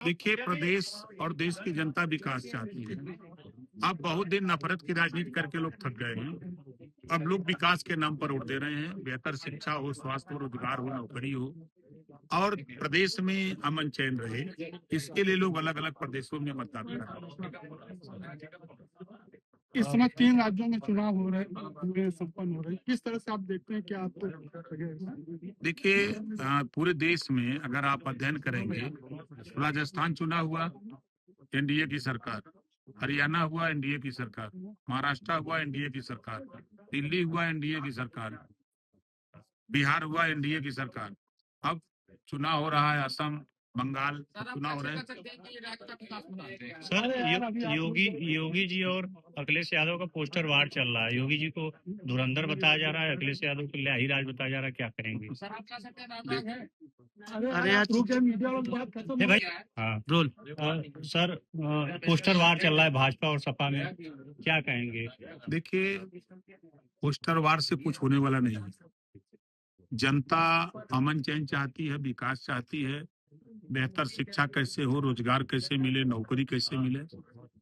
देखिए, प्रदेश और देश की जनता विकास चाहती है। अब बहुत दिन नफरत की राजनीति करके लोग थक गए हैं। अब लोग विकास के नाम पर वोट दे रहे हैं। बेहतर शिक्षा हो, स्वास्थ्य हो, रोजगार हो, नौकरी हो और प्रदेश में अमन चैन रहे, इसके लिए लोग अलग अलग प्रदेशों में मतदान कर रहे हैं। इस समय 3 राज्यों में चुनाव हो रहे हैं, संपन्न हो रहे हैं। किस तरह से आप देखते हैं कि आपको देखिए, पूरे देश में अगर आप अध्ययन करेंगे, राजस्थान चुना हुआ एनडीए की सरकार, हरियाणा हुआ एनडीए की सरकार, महाराष्ट्र हुआ एनडीए की सरकार, दिल्ली हुआ एनडीए की सरकार, बिहार हुआ एनडीए की सरकार। अब चुनाव हो रहा है असम, बंगाल, चुनाव हो रहे हैं। सर, योगी योगी जी और अखिलेश यादव का पोस्टर वार चल रहा है। योगी जी को धुरंधर बताया जा रहा है, अखिलेश यादव को ल्याही राज बताया जा रहा है। क्या करेंगे सर? आपका अरे भाई, हाँ रोल। सर, पोस्टर वार चल रहा है भाजपा और सपा में, क्या कहेंगे? देखिए, पोस्टर वार से कुछ होने वाला नहीं है। जनता अमन चैन चाहती है, विकास चाहती है, बेहतर शिक्षा कैसे हो, रोजगार कैसे मिले, नौकरी कैसे मिले,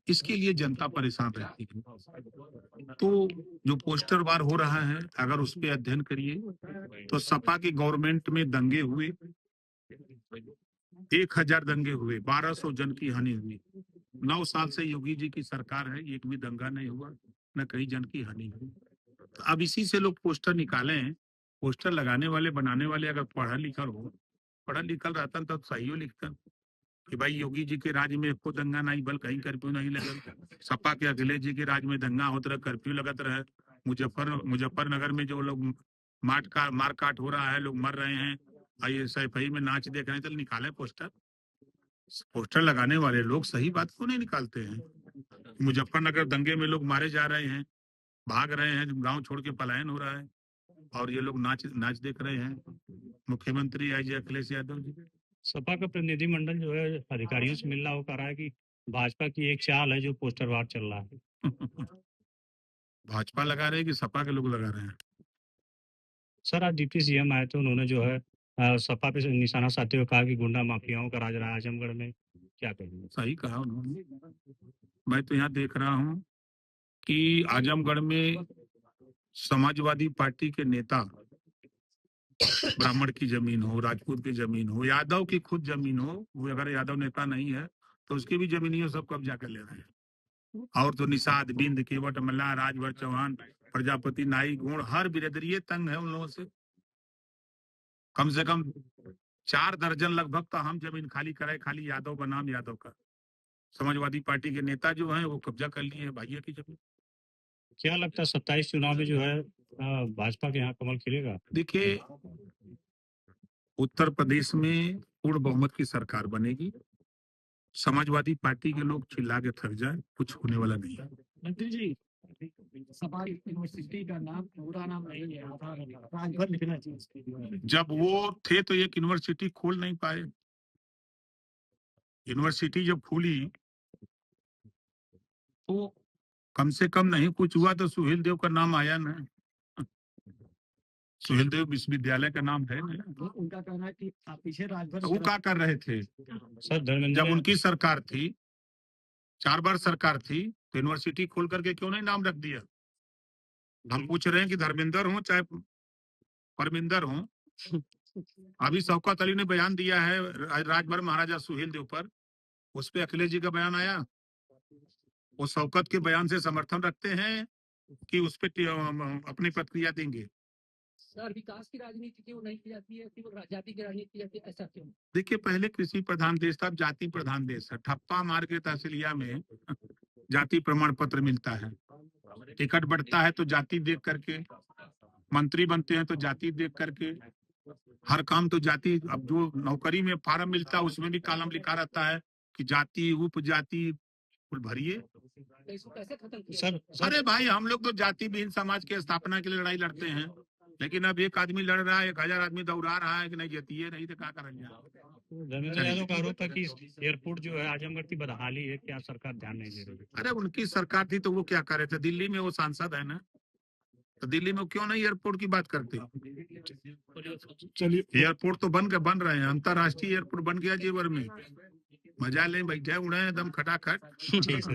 इसके लिए जनता परेशान रहती है। तो जो पोस्टर वार हो रहा है, अगर उस पर अध्ययन करिए तो सपा की गवर्नमेंट में दंगे हुए, 1000 दंगे हुए, 1200 जन की हानि हुई। 9 साल से योगी जी की सरकार है, एक भी दंगा नहीं हुआ, न कहीं जन की हानि हुई। तो अब इसी से लोग पोस्टर निकाले हैं। पोस्टर लगाने वाले, बनाने वाले अगर पढ़ा लिखल रहता तो सही हो लिखता कि भाई योगी जी के राज में को दंगा नहीं, बल कहीं कर्फ्यू नहीं लगल। सपा के अखिलेश जी के राज में दंगा होता रहे, कर्फ्यू लगत रहे। मुजफ्फरनगर में जो लोग मार काट हो रहा है, लोग मर रहे हैं, ISFI में नाच देख रहे हैं, तो निकाले पोस्टर। पोस्टर लगाने वाले लोग सही बात क्यों नहीं निकालते हैं? मुजफ्फरनगर दंगे में लोग मारे जा रहे हैं, भाग रहे हैं, गांव छोड़ के पलायन हो रहा है, और ये लोग नाच देख रहे हैं। मुख्यमंत्री आई जी अखिलेश यादव जी। सपा का प्रतिनिधिमंडल जो है अधिकारियों से मिल रहा हो, कह रहा है कि भाजपा की एक चाल है जो पोस्टर वार चल रहा है। भाजपा लगा रहे हैं कि सपा के लोग लगा रहे हैं? सर, आज डिप्टी सीएम आए थे, उन्होंने जो है सपा पे निशाना साधते हुए कहा कि गुंडा माफियाओं का राज रहा है आजमगढ़ में। क्या कहेंगे? सही कहा उन्होंने। मैं तो यहाँ देख रहा हूँ कि आजमगढ़ में समाजवादी पार्टी के नेता, ब्राह्मण की जमीन हो, राजपूत की जमीन हो, यादव की खुद जमीन हो, वो अगर यादव नेता नहीं है तो उसकी भी जमीनियों सब कब्जा कर ले रहे हैं। और तो निषाद, बिंद, केवट, मल्लाह, राजभर, चौहान, प्रजापति, नाई, गोंड, हर बिरादरी तंग है उन लोगों से कम 4 दर्जन लगभग तो हम जमीन खाली कराए, खाली यादव बनाम यादव का। समाजवादी पार्टी के नेता जो हैं वो कब्जा कर लिए हैं भैया की जमीन। क्या लगता है 27 चुनाव में जो है भाजपा के यहाँ कमल खिलेगा? देखिए, उत्तर प्रदेश में पूर्ण बहुमत की सरकार बनेगी। समाजवादी पार्टी के लोग चिल्ला के थक जाए, कुछ होने वाला नहीं है। मंत्री जी, सपा यूनिवर्सिटी का नाम पूरा नाम नहीं है, राजभर लिखना चाहिए। जब वो थे तो एक यूनिवर्सिटी खोल नहीं पाए। यूनिवर्सिटी जब खुली तो कम से कम नहीं कुछ हुआ तो सुहेल देव का नाम आया ना। सुहेल देव विश्वविद्यालय का नाम है ना। उनका कहना है कि आप पीछे राजभर तो वो क्या कर रहे थे सर? जब उनकी सरकार थी, 4 बार सरकार थी, तो यूनिवर्सिटी खोल करके क्यों नहीं नाम रख दिया? हम पूछ रहे हैं कि धर्मेंद्र हो चाहे परमिंदर हो, अभी शौकत अली ने बयान दिया है राजभर महाराजा सुहेल देव पर, उस पर अखिलेश जी का बयान आया। वो शौकत के बयान से समर्थन रखते हैं कि उस पर अपनी प्रतिक्रिया देंगे? सर, विकास की राजनीति क्यों नहीं की जाती है, केवल जाति की राजनीति की जाती है, ऐसा क्यों? देखिए, पहले कृषि प्रधान देश था, अब जाति प्रधान देश है। ठप्पा मार के तहसीलिया में जाति प्रमाण पत्र मिलता है। टिकट बढ़ता है तो जाति देख करके, मंत्री बनते हैं तो जाति देख करके, हर काम तो जाति। अब जो नौकरी में फार्म मिलता है उसमें भी कॉलम लिखा रहता है कि जाति, उपजाति, कुल भरिए। सर, अरे भाई, हम लोग तो जाति विहीन समाज के स्थापना के लिए लड़ाई लड़ते हैं, लेकिन अब एक आदमी लड़ रहा है, 1000 आदमी दौड़ा रहा है कि नहीं जतिए नहीं तो क्या करेंगे। धर्मेंद्र यादव का आरोप है कि एयरपोर्ट जो है आजमगढ़ की बदहाली है, क्या सरकार ध्यान नहीं दे रही? अरे उनकी सरकार थी तो वो क्या कर रहे थे? दिल्ली में वो सांसद है ना, तो दिल्ली में क्यों नहीं एयरपोर्ट की बात करते? चलिए, एयरपोर्ट तो बन रहे हैं, अंतरराष्ट्रीय एयरपोर्ट बन गया जेवर में। मजा लें, बैठे उड़े एकदम खटाखट। ठीक है